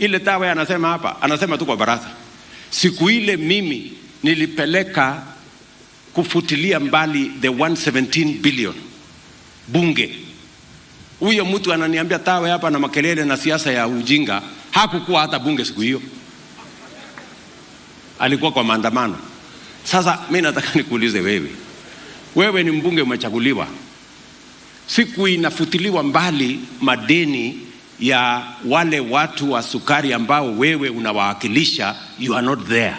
Ile tawe anasema hapa, anasema tu kwa baraza. Siku ile mimi nilipeleka kufutilia mbali the 117 billion bunge. Huyo mtu ananiambia tawe hapa na makelele na siasa ya ujinga. Hakukuwa hata bunge siku hiyo, alikuwa kwa maandamano. Sasa mimi nataka nikuulize wewe ni mbunge umechaguliwa, siku inafutiliwa mbali madeni ya wale watu wa sukari ambao wewe unawakilisha, you are not there.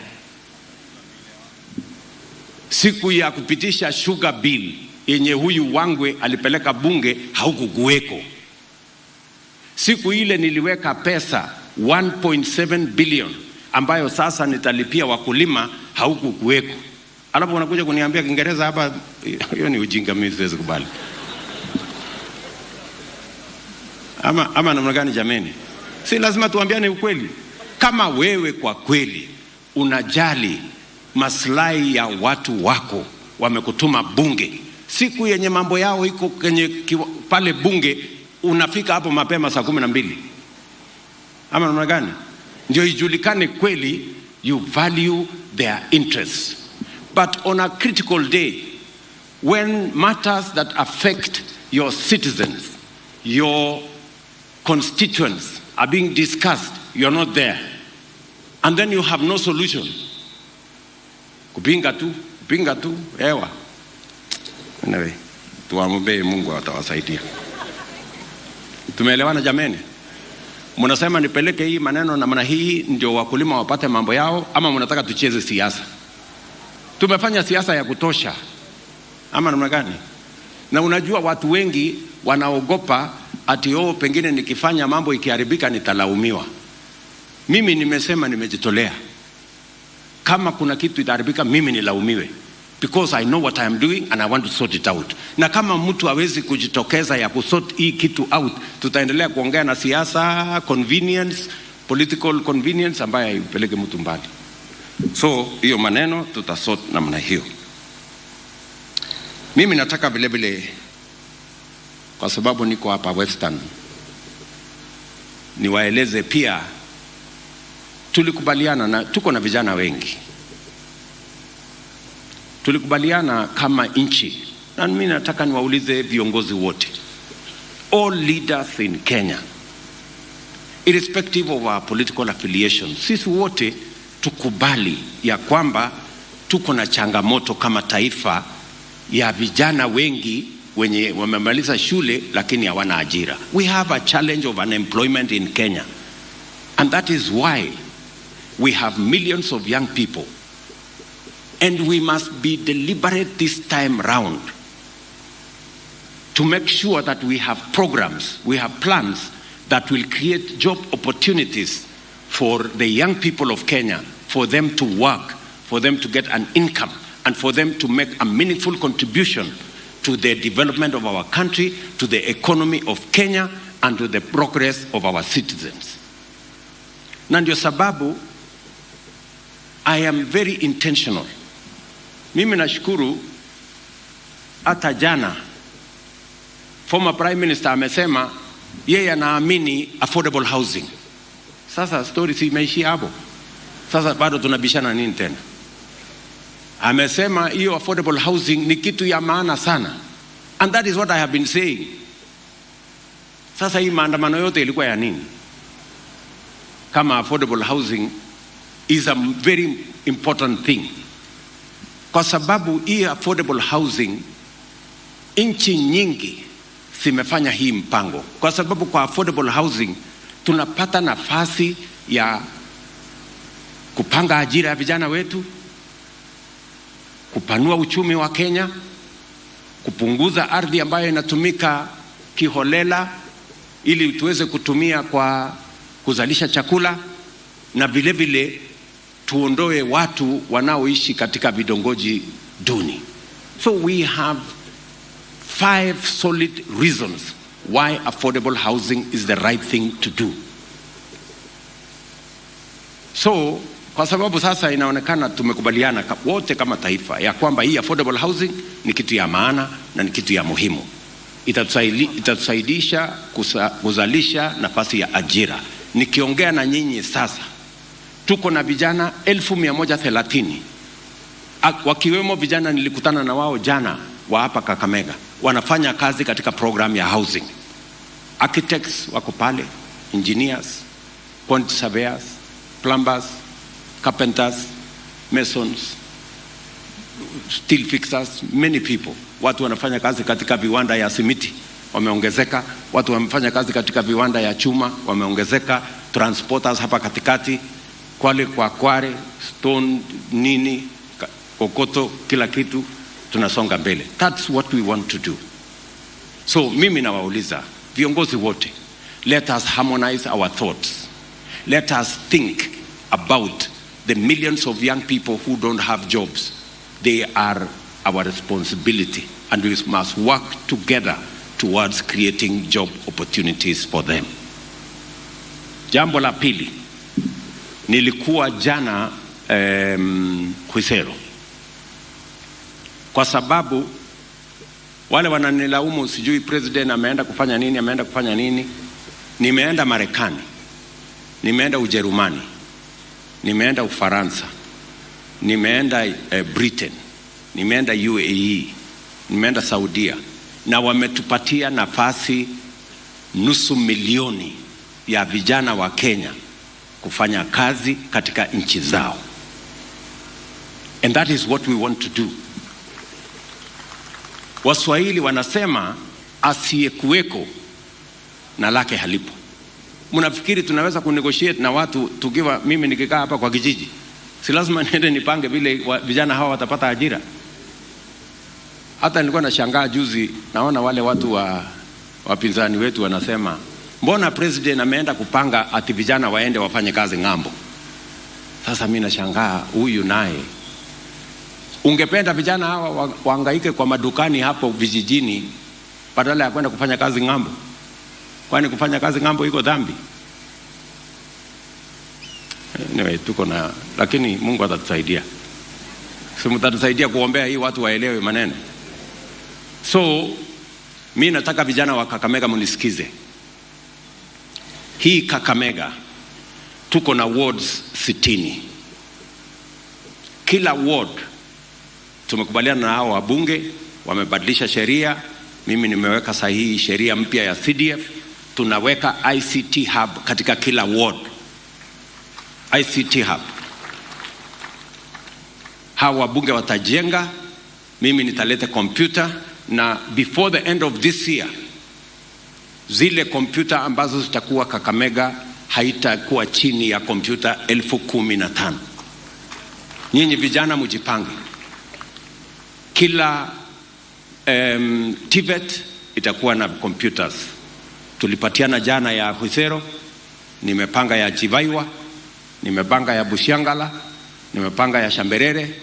Siku ya kupitisha sugar bill yenye huyu Wangwe alipeleka bunge, haukukuweko. Siku ile niliweka pesa 1.7 billion ambayo sasa nitalipia wakulima, haukukuweko. Alafu unakuja kuniambia Kiingereza hapa, hiyo ni ujinga, mimi siwezi kubali. Ama namna gani jameni? Si lazima tuambiane ukweli. Kama wewe kwa kweli unajali maslahi ya watu wako, wamekutuma bunge, siku yenye mambo yao iko kwenye pale bunge, unafika hapo mapema saa 12. Ama namna gani? Ndio ijulikane kweli you value their interests. But on a critical day, when matters that affect your citizens, your constituents are being discussed, you are not there. And then you have no solution. Kupinga tu, ewa. Anyway, tuambe Mungu atawasaidia. Tumeelewana jameni? Mnasema nipeleke hii maneno na maana hii ndio wakulima wapate mambo yao, ama mnataka tucheze siasa? Tumefanya siasa ya kutosha. Ama namna gani? Na unajua watu wengi wanaogopa ati pengine nikifanya mambo ikiharibika nitalaumiwa. Mimi nimesema nimejitolea. Kama kuna kitu itaharibika, mimi nilaumiwe, because I know what I am doing and I want to sort it out. Na kama mtu hawezi kujitokeza ya kusort hii kitu out, tutaendelea kuongea na siasa, convenience, political convenience ambayo haipeleke mtu mbali. So hiyo maneno tutasort namna hiyo. Mimi nataka vile vile, kwa sababu niko hapa Western, niwaeleze pia tulikubaliana na tuko na vijana wengi. Tulikubaliana kama nchi, na mimi nataka niwaulize viongozi wote, all leaders in Kenya, irrespective of our political affiliation, sisi wote tukubali ya kwamba tuko na changamoto kama taifa ya vijana wengi wenye wamemaliza shule lakini hawana ajira. We have a challenge of unemployment in Kenya, and that is why we have millions of young people, and we must be deliberate this time round to make sure that we have programs, we have plans that will create job opportunities for the young people of Kenya, for them to work, for them to get an income, and for them to make a meaningful contribution to the development of our country, to the economy of Kenya, and to the progress of our citizens. Na ndio sababu I am very intentional. Mimi nashukuru hata jana former prime minister amesema yeye anaamini affordable housing. Sasa story si imeishia hapo. Sasa bado tunabishana nini tena? Amesema hiyo affordable housing ni kitu ya maana sana, and that is what I have been saying. Sasa hii maandamano yote ilikuwa ya nini kama affordable housing is a very important thing? Kwa sababu hii affordable housing, nchi nyingi zimefanya hii mpango, kwa sababu kwa affordable housing tunapata nafasi ya kupanga ajira ya vijana wetu, kupanua uchumi wa Kenya, kupunguza ardhi ambayo inatumika kiholela ili tuweze kutumia kwa kuzalisha chakula, na vile vile tuondoe watu wanaoishi katika vitongoji duni. So we have 5 solid reasons why affordable housing is the right thing to do. So kwa sababu sasa inaonekana tumekubaliana wote kama taifa ya kwamba hii affordable housing ni kitu ya maana na ni kitu ya muhimu. Itatusaidia kuzalisha nafasi ya ajira. Nikiongea na nyinyi sasa, tuko na vijana 1130 wakiwemo vijana nilikutana na wao jana wa hapa Kakamega, wanafanya kazi katika program ya housing. Architects wako pale, engineers, quantity surveyors, plumbers, carpenters, masons, steel fixers, many people. Watu wanafanya kazi katika viwanda ya simiti wameongezeka, watu wanafanya kazi katika viwanda ya chuma wameongezeka, transporters hapa katikati, Kwale, stone, nini, kokoto, kila kitu, tunasonga mbele. That's what we want to do. So mimi nawauliza viongozi wote, let us harmonize our thoughts. Let us think about the millions of young people who don't have jobs. They are our responsibility, and we must work together towards creating job opportunities for them. Jambo la pili, nilikuwa jana Khwisero, kwa sababu wale wananilaumu sijui president ameenda kufanya nini. Nimeenda Marekani, nimeenda Ujerumani, nimeenda Ufaransa, nimeenda Britain, nimeenda UAE, nimeenda Saudia, na wametupatia nafasi 500,000 ya vijana wa Kenya kufanya kazi katika nchi zao. And that is what we want to do. Waswahili wanasema asiyekuweko na lake halipo. Mnafikiri tunaweza kunegotiate na watu tukiwa mimi nikikaa hapa kwa kijiji? Si lazima niende nipange vile vijana hawa watapata ajira? Hata nilikuwa nashangaa juzi, naona wale watu wapinzani wetu wanasema, mbona president ameenda kupanga ati vijana waende wafanye kazi ng'ambo? Sasa mimi nashangaa, huyu naye ungependa vijana hawa wahangaike kwa madukani hapo vijijini badala ya kwenda kufanya kazi ng'ambo? Kwani kufanya kazi ng'ambo iko dhambi? Anyway, tuko na, lakini Mungu atatusaidia. Si mtatusaidia kuombea hii watu waelewe maneno. So mimi nataka vijana wa Kakamega munisikize. Hii Kakamega tuko na wards 60. Kila ward tumekubaliana na hao wabunge, wamebadilisha sheria. Mimi nimeweka sahihi sheria mpya ya CDF. Tunaweka ICT hub katika kila ward. ICT hub. Hao wabunge watajenga, mimi nitaleta computer, na before the end of this year zile computer ambazo zitakuwa Kakamega haitakuwa chini ya computer 15,000. Nyinyi vijana mjipange. Kila TVET itakuwa na computers. Tulipatiana jana ya Khwisero, nimepanga ya Chivaiwa, nimepanga ya Bushangala, nimepanga ya Shamberere,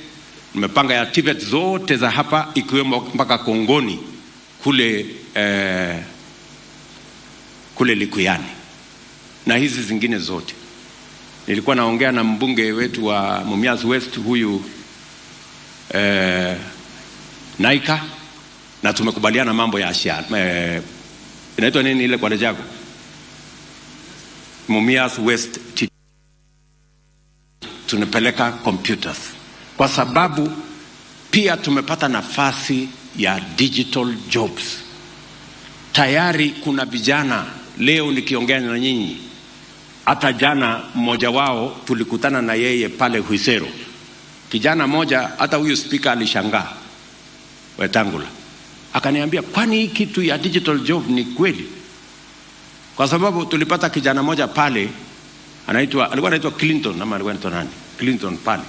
nimepanga ya TVET zote za hapa ikiwemo mpaka Kongoni kule Likuyani, na hizi zingine zote. Nilikuwa naongea na mbunge wetu wa Mumias West huyu Naika, na tumekubaliana mambo ya Asia. Inaitwa nini ile kwa Jago? Mumias West tunapeleka computers, kwa sababu pia tumepata nafasi ya digital jobs. Tayari kuna vijana, leo nikiongea na nyinyi, hata jana mmoja wao tulikutana na yeye pale Khwisero. Kijana moja, hata huyu speaker alishangaa, Wetangula, akaniambia kwani hii kitu ya digital job ni kweli? Kwa sababu tulipata kijana moja pale alikuwa anaitwa Clinton, ama alikuwa anaitwa nani? Clinton pale.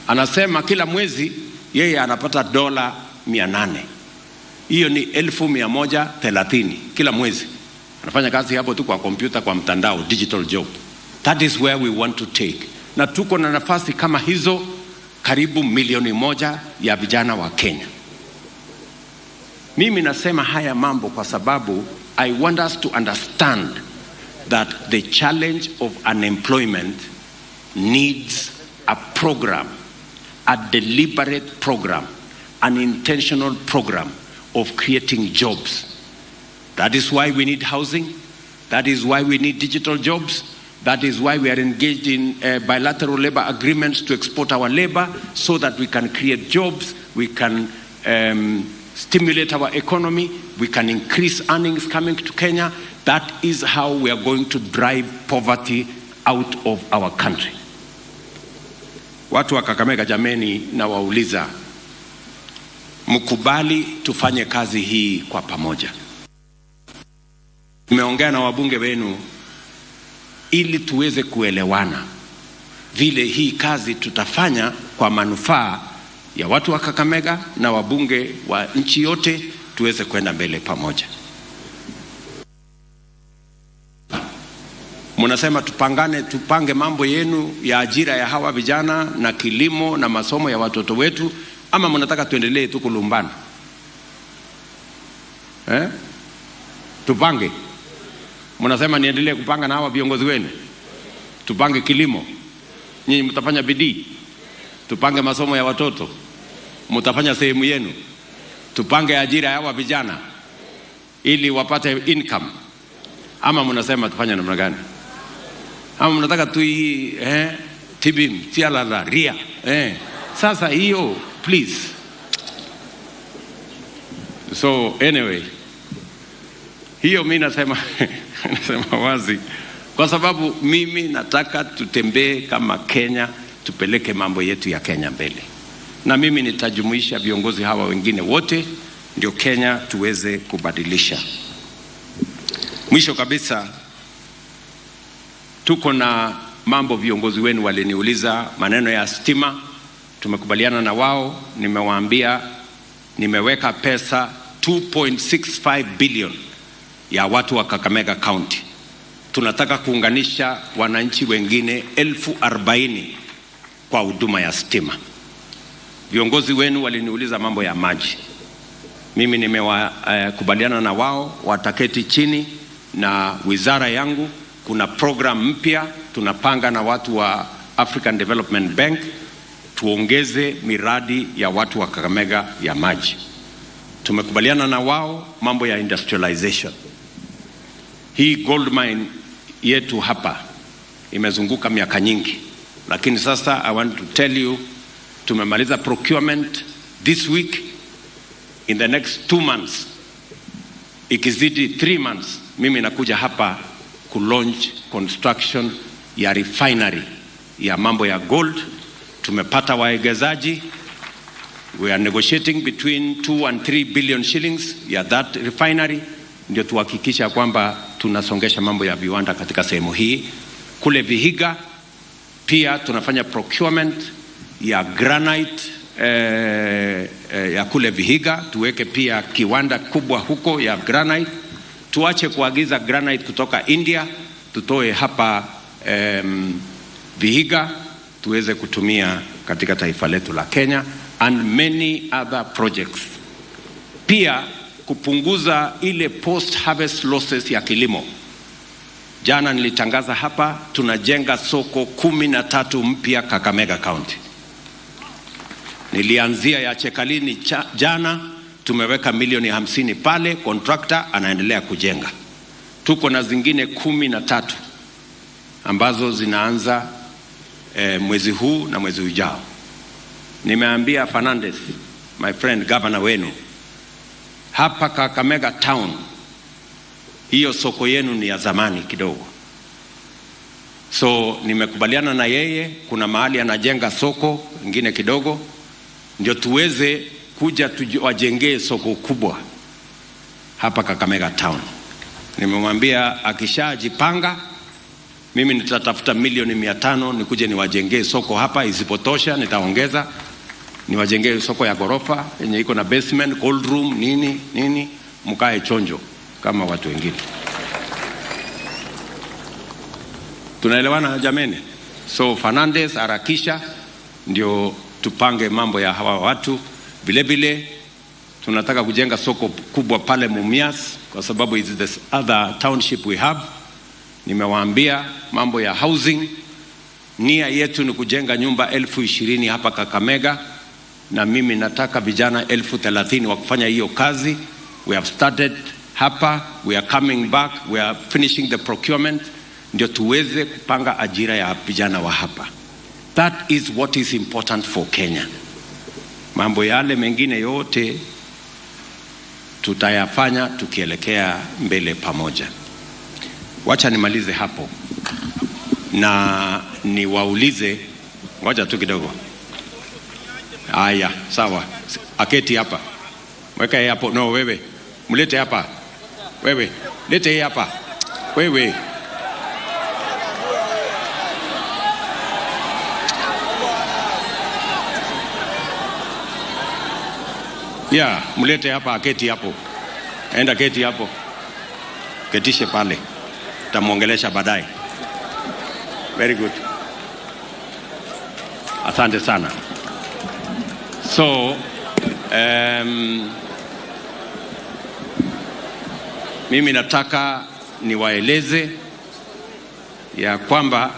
Anasema kila mwezi yeye anapata $800. Hiyo ni 1130 kila mwezi. Anafanya kazi hapo tu kwa kompyuta, kwa mtandao, digital job. That is where we want to take. Na tuko na nafasi kama hizo karibu 1,000,000 ya vijana wa Kenya. Mimi nasema haya mambo kwa sababu I want us to understand that the challenge of unemployment needs a program, a deliberate program, an intentional program of creating jobs. That is why we need housing. That is why we need digital jobs. That is why we are engaged in bilateral labor agreements to export our labor so that we can create jobs, we can stimulate our economy, we can increase earnings coming to Kenya. That is how we are going to drive poverty out of our country. Watu wa Kakamega jameni, na wauliza, mkubali tufanye kazi hii kwa pamoja. Nimeongea na wabunge wenu ili tuweze kuelewana vile hii kazi tutafanya kwa manufaa ya watu wa Kakamega na wabunge wa nchi yote, tuweze kwenda mbele pamoja. Munasema tupange mambo yenu ya ajira ya hawa vijana na kilimo na masomo ya watoto wetu, ama mnataka tuendelee tu kulumbana? Tupange. Munasema niendelee kupanga na hawa viongozi wenu? Tupange kilimo, nyinyi mtafanya bidii. Tupange masomo ya watoto, mtafanya sehemu yenu. Tupange ajira ya hawa vijana ili wapate income, ama mnasema tufanye namna gani? Ama mnataka tu tibim tialala ria sasa hiyo, please. So anyway, hiyo mimi nasema nasema wazi, kwa sababu mimi nataka tutembee kama Kenya, tupeleke mambo yetu ya Kenya mbele, na mimi nitajumuisha viongozi hawa wengine wote ndio Kenya tuweze kubadilisha. Mwisho kabisa, tuko na mambo viongozi wenu waliniuliza, maneno ya stima, tumekubaliana na wao. Nimewaambia nimeweka pesa 2.65 billion ya watu wa Kakamega County. Tunataka kuunganisha wananchi wengine 40,000 kwa huduma ya stima. Viongozi wenu waliniuliza mambo ya maji. Mimi nimewakubaliana na wao, wataketi chini na wizara yangu. Kuna program mpya tunapanga na watu wa African Development Bank, tuongeze miradi ya watu wa Kakamega ya maji. Tumekubaliana na wao mambo ya industrialization. Hii gold mine yetu hapa imezunguka miaka nyingi, lakini sasa I want to tell you, tumemaliza procurement this week. In the next 2 months, ikizidi 3 months, mimi nakuja hapa ku launch construction ya refinery ya mambo ya gold. Tumepata waegezaji. We are negotiating between 2 and 3 billion shillings ya that refinery, ndio tuhakikisha kwamba tunasongesha mambo ya viwanda katika sehemu hii. Kule Vihiga pia tunafanya procurement ya granite ya kule Vihiga, tuweke pia kiwanda kubwa huko ya granite. Tuache kuagiza granite kutoka India, tutoe hapa Vihiga tuweze kutumia katika taifa letu la Kenya, and many other projects. Pia kupunguza ile post harvest losses ya kilimo. Jana nilitangaza hapa tunajenga soko 13 mpya Kakamega County. Nilianzia ya Chekalini jana, tumeweka milioni 50 pale, contractor anaendelea kujenga. Tuko na zingine 13 ambazo zinaanza mwezi huu na mwezi ujao. Nimeambia Fernandez, my friend governor wenu, hapa Kakamega town, hiyo soko yenu ni ya zamani kidogo. So nimekubaliana na yeye, kuna mahali anajenga soko ingine kidogo, ndio tuweze kuja wajengee soko kubwa hapa Kakamega town. Nimemwambia akishajipanga, mimi nitatafuta milioni 500 nikuje niwajengee soko hapa. Isipotosha nitaongeza niwajengee soko ya gorofa yenye iko na basement, cold room, nini, mkae chonjo kama watu wengine. Tunaelewana jameni? So Fernandez, harakisha ndio tupange mambo ya hawa watu. Vile tunataka kujenga soko kubwa pale Mumias, kwa sababu is the other township we have. Nimewaambia mambo ya housing, nia yetu ni kujenga nyumba 20,000 hapa Kakamega, na mimi nataka vijana 30,000 wa kufanya hiyo kazi. We have started hapa, we are coming back, we are finishing the procurement. ndio tuweze kupanga ajira ya vijana wa hapa. That is what is important for Kenya. Mambo yale mengine yote tutayafanya tukielekea mbele pamoja. Wacha nimalize hapo na niwaulize, ngoja tu kidogo. Aya, sawa. Aketi hapa. Mweka yeye hapo. No, wewe. Mlete hapa. Wewe. Lete yeye hapa. Wewe. Ya, mlete hapa, aketi hapo. Enda keti hapo. Ketishe pale. Tamuongelesha baadaye. Very good. Asante sana. So, mimi nataka niwaeleze ya kwamba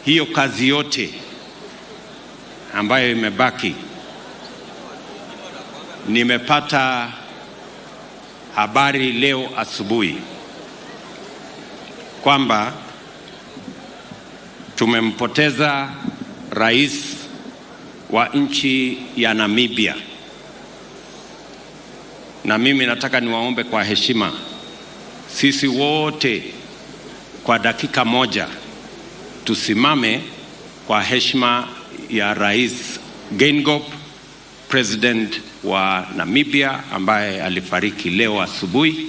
hiyo kazi yote ambayo imebaki, nimepata habari leo asubuhi kwamba tumempoteza rais wa nchi ya Namibia. Na mimi nataka niwaombe kwa heshima, sisi wote kwa dakika moja tusimame kwa heshima ya Rais Geingob, president wa Namibia, ambaye alifariki leo asubuhi.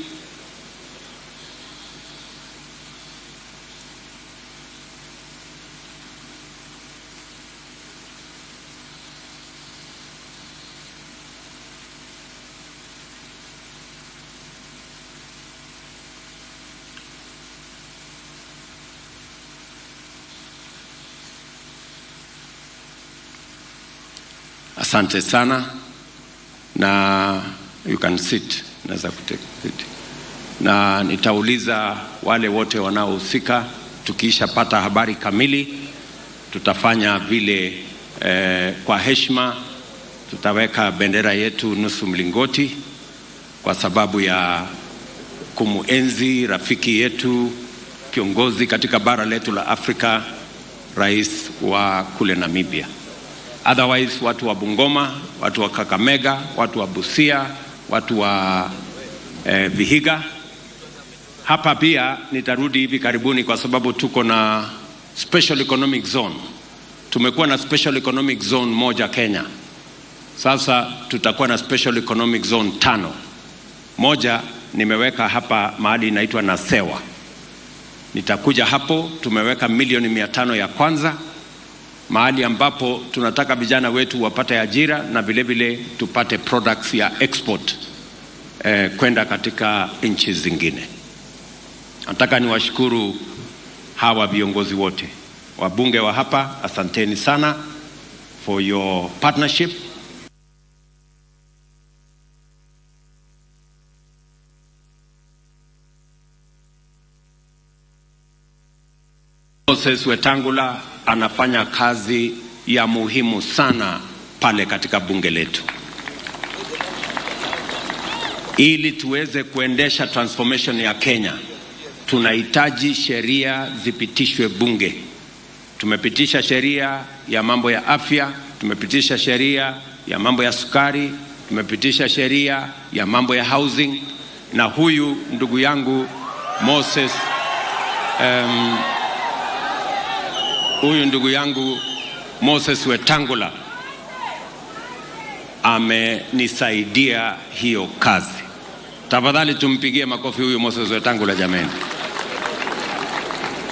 Asante sana, na you can sit, naweza kuteka kiti. Na nitauliza wale wote wanaohusika, tukiisha pata habari kamili tutafanya vile kwa heshima. Tutaweka bendera yetu nusu mlingoti kwa sababu ya kumuenzi rafiki yetu, kiongozi katika bara letu la Afrika, rais wa kule Namibia. Otherwise, watu wa Bungoma, watu wa Kakamega, watu wa Busia, watu wa Vihiga. Hapa pia nitarudi hivi karibuni kwa sababu tuko na special economic zone. Tumekuwa na special economic zone moja Kenya. Sasa tutakuwa na special economic zone 5. Moja nimeweka hapa mahali inaitwa Nasewa. Nitakuja hapo, tumeweka milioni 500 ya kwanza, mahali ambapo tunataka vijana wetu wapate ajira na vile vile tupate products ya export kwenda katika nchi zingine. Nataka niwashukuru hawa viongozi wote, wabunge wa hapa, asanteni sana for your partnership. Moses Wetangula anafanya kazi ya muhimu sana pale katika bunge letu. Ili tuweze kuendesha transformation ya Kenya, tunahitaji sheria zipitishwe bunge. Tumepitisha sheria ya mambo ya afya, tumepitisha sheria ya mambo ya sukari, tumepitisha sheria ya mambo ya housing, na huyu ndugu yangu Moses Moses Wetangula amenisaidia hiyo kazi. Tafadhali tumpigie makofi huyu Moses Wetangula jameni.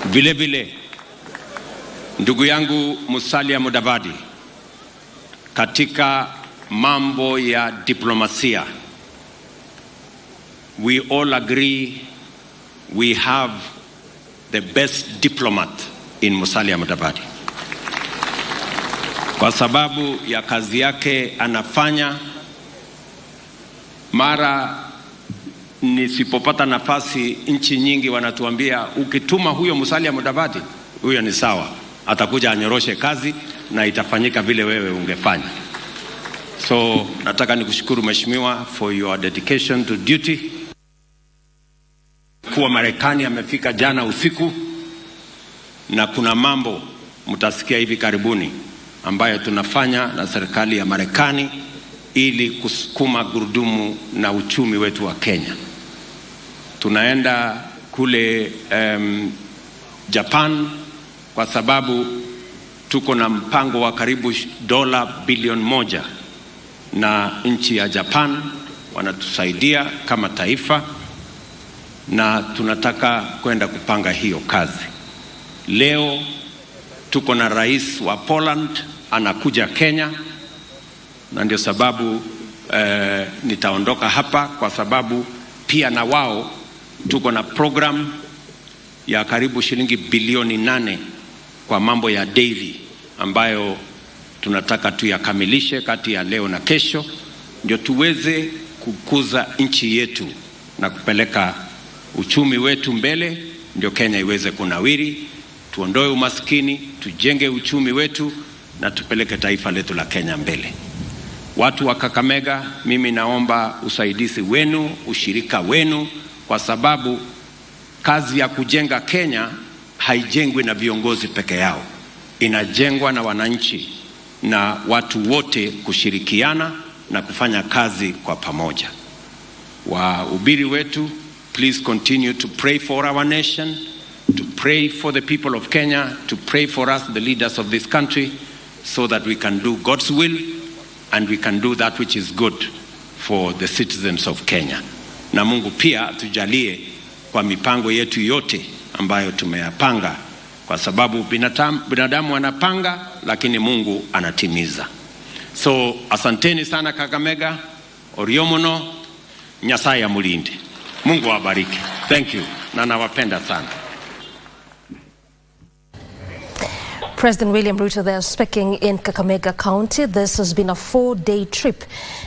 Vile vile ndugu yangu Musalia Mudavadi katika mambo ya diplomasia. We all agree we have the best diplomat in Musalia Mudavadi, kwa sababu ya kazi yake anafanya. Mara nisipopata nafasi, nchi nyingi wanatuambia ukituma huyo Musalia Mudavadi, huyo ni sawa, atakuja anyoroshe kazi na itafanyika vile wewe ungefanya. So nataka nikushukuru mheshimiwa for your dedication to duty. Amekuwa Marekani, amefika jana usiku, na kuna mambo mtasikia hivi karibuni ambayo tunafanya na serikali ya Marekani ili kusukuma gurudumu na uchumi wetu wa Kenya. Tunaenda kule Japan kwa sababu tuko na mpango wa karibu dola bilioni 1 na nchi ya Japan wanatusaidia kama taifa, na tunataka kwenda kupanga hiyo kazi. Leo tuko na rais wa Poland anakuja Kenya, na ndio sababu nitaondoka hapa kwa sababu pia na wao tuko na program ya karibu shilingi bilioni 8 kwa mambo ya dairy ambayo tunataka tuyakamilishe kati ya leo na kesho, ndio tuweze kukuza nchi yetu na kupeleka uchumi wetu mbele, ndio Kenya iweze kunawiri, tuondoe umaskini, tujenge uchumi wetu na tupeleke taifa letu la Kenya mbele. Watu wa Kakamega, mimi naomba usaidizi wenu, ushirika wenu, kwa sababu kazi ya kujenga Kenya haijengwi na viongozi peke yao. Inajengwa na wananchi na watu wote kushirikiana na kufanya kazi kwa pamoja. Wahubiri wetu, please continue to pray for our nation, to pray for the people of Kenya, to pray for us, the leaders of this country, so that we can do God's will and we can do that which is good for the citizens of Kenya. Na Mungu pia tujalie kwa mipango yetu yote ambayo tumeyapanga, kwa sababu binadamu anapanga lakini Mungu anatimiza. So asanteni sana Kakamega, Oriomono, Nyasaye amulinde. Mungu awabariki. Thank you. Na nawapenda sana. President William Ruto there speaking in Kakamega County. This has been a 4-day trip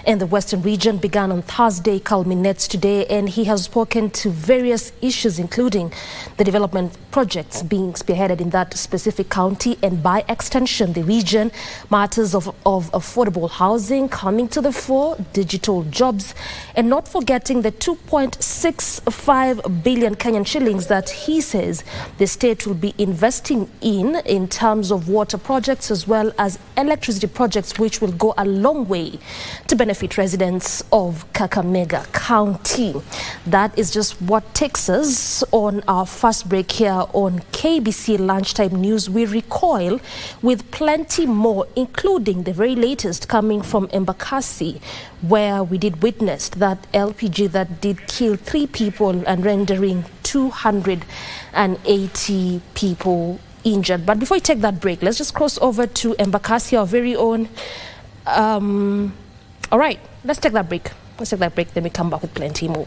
in the Western region, began on Thursday, culminates today, and he has spoken to various issues, including the development projects being spearheaded in that specific county, and by extension, the region, matters of affordable housing coming to the fore, digital jobs, and not forgetting the 2.65 billion Kenyan shillings that he says the state will be investing in terms of water projects as well as electricity projects, which will go a long way to benefit residents of Kakamega County. That is just what takes us on our first break here on KBC Lunchtime News. We recoil with plenty more, including the very latest coming from Embakasi, where we did witness that LPG that did kill 3 people and rendering 280 people injured. But before we take that break, let's just cross over to Embakasi, our very own. All right, let's take that break. Then we come back with plenty more.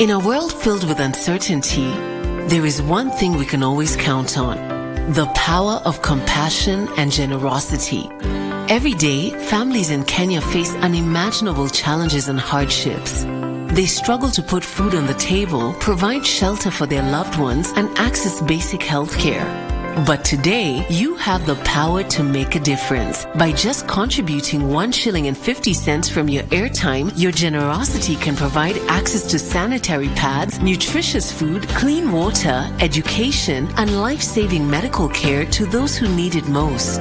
In a world filled with uncertainty, there is one thing we can always count on: the power of compassion and generosity. Every day, families in Kenya face unimaginable challenges and hardships. They struggle to put food on the table, provide shelter for their loved ones, and access basic health care. But today, you have the power to make a difference. By just contributing 1 shilling and 50 cents from your airtime, your generosity can provide access to sanitary pads, nutritious food, clean water, education, and life-saving medical care to those who need it most.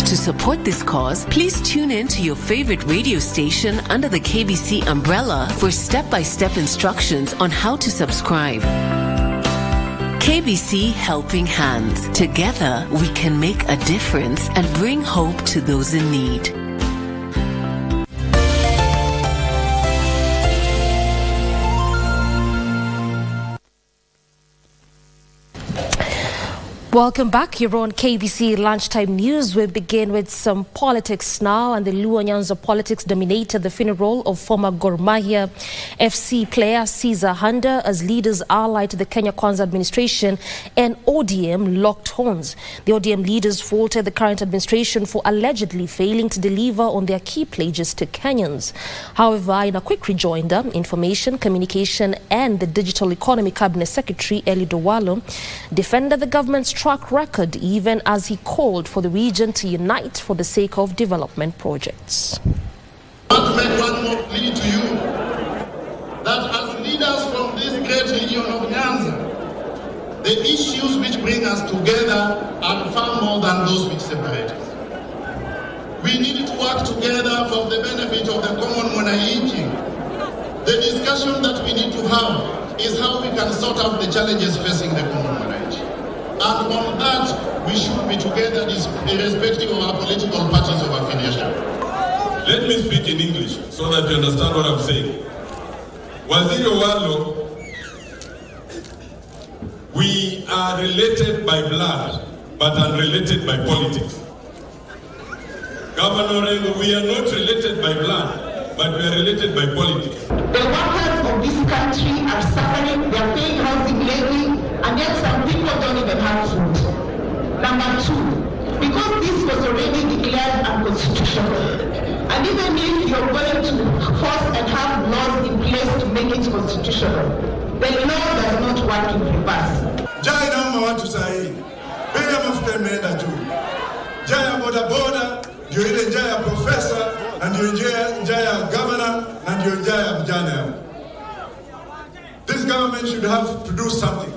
To support this cause, please tune in to your favorite radio station under the KBC umbrella for step-by-step instructions on how to subscribe. KBC Helping Hands. Together, we can make a difference and bring hope to those in need. Welcome back. You're on KBC Lunchtime News. We begin with some politics now, and the Luo Nyanza politics dominated the funeral of former Gor Mahia FC player Caesar Handa as leaders allied to the Kenya Kwanza administration and ODM locked horns. The ODM leaders faulted the current administration for allegedly failing to deliver on their key pledges to Kenyans. However, in a quick rejoinder, Information, Communication and the Digital Economy Cabinet Secretary Eli Dowalo defended the government's track record, even as he called for the region to unite for the sake of development projects. I want to make one more plea to you, that as leaders from this great region of Nyanza, the issues which bring us together are far more than those which separate us. We need to work together for the benefit of the common mwananchi. The discussion that we need to have is how we can sort out the challenges facing the common mwananchi. And on that, we should be together irrespective of our political parties of affiliation. Let me speak in English so that you understand what I'm saying. Waziri Owalo, we are related by blood, but unrelated by politics. Governor Rengo, we are not related by blood, but we are related by politics. The workers of this country are suffering, they are paying housing levy, and yet some people don't even have food. Number two, because this was already declared unconstitutional, and even if you're going to force and have laws in place to make it constitutional, the law does not work in reverse. Jaya naomba watu sahihi. Bei ya mafuta imeenda juu. Jaya bodaboda, ndio ile njia ya profesa, na ndio njia ya governor, na ndio njia ya vijana. This government should have to do something.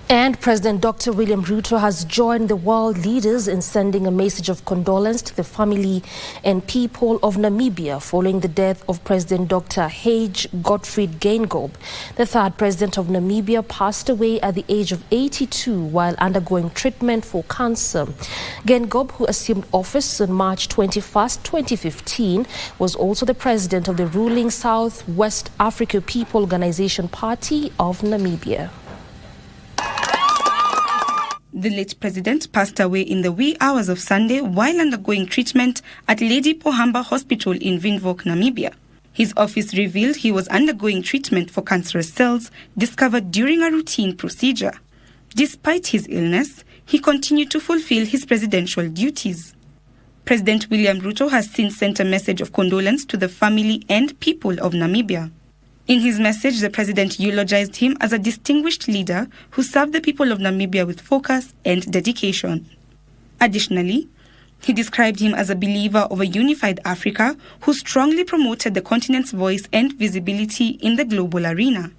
And President Dr. William Ruto has joined the world leaders in sending a message of condolence to the family and people of Namibia following the death of President Dr. Hage Gottfried Geingob. The third president of Namibia passed away at the age of 82 while undergoing treatment for cancer. Geingob, who assumed office on March 21, 2015, was also the president of the ruling South West Africa People Organization Party of Namibia. The late president passed away in the wee hours of Sunday while undergoing treatment at Lady Pohamba Hospital in Windhoek, Namibia. His office revealed he was undergoing treatment for cancerous cells discovered during a routine procedure. Despite his illness, he continued to fulfill his presidential duties. President William Ruto has since sent a message of condolence to the family and people of Namibia. In his message, the president eulogized him as a distinguished leader who served the people of Namibia with focus and dedication. Additionally, he described him as a believer of a unified Africa who strongly promoted the continent's voice and visibility in the global arena.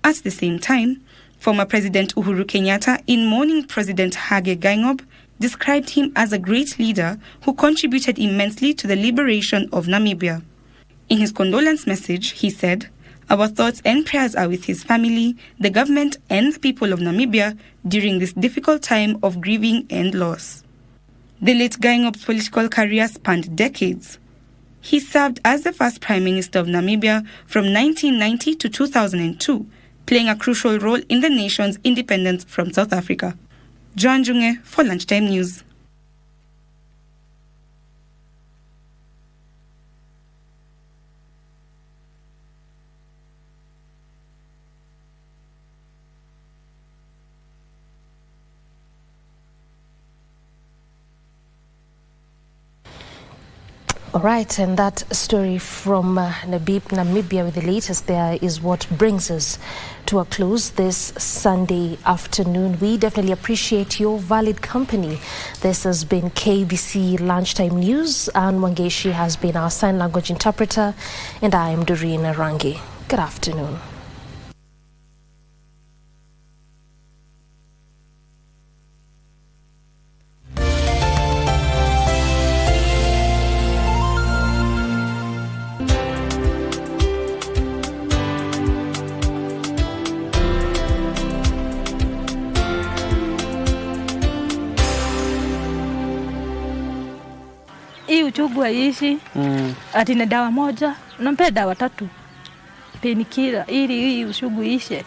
At the same time, former President Uhuru Kenyatta, in mourning President Hage Geingob, described him as a great leader who contributed immensely to the liberation of Namibia. In his condolence message, he said, "Our thoughts and prayers are with his family, the government, and the people of Namibia during this difficult time of grieving and loss." The late Geingob's political career spanned decades. He served as the first Prime Minister of Namibia from 1990 to 2002, playing a crucial role in the nation's independence from South Africa. Joan Junge for Lunchtime News. All right, and that story from Namibia with the latest there is what brings us to a close this Sunday afternoon. We definitely appreciate your valid company. This has been KBC Lunchtime News, and Wangeshi has been our sign language interpreter, and I am Doreen Arange. Good afternoon. hii uchungu haiishi. Ati na dawa moja, nampea dawa 3. Painkiller ili hii uchungu ishe.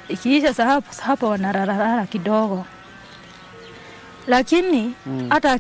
Ikiisha hapo wanararara kidogo. Lakini hata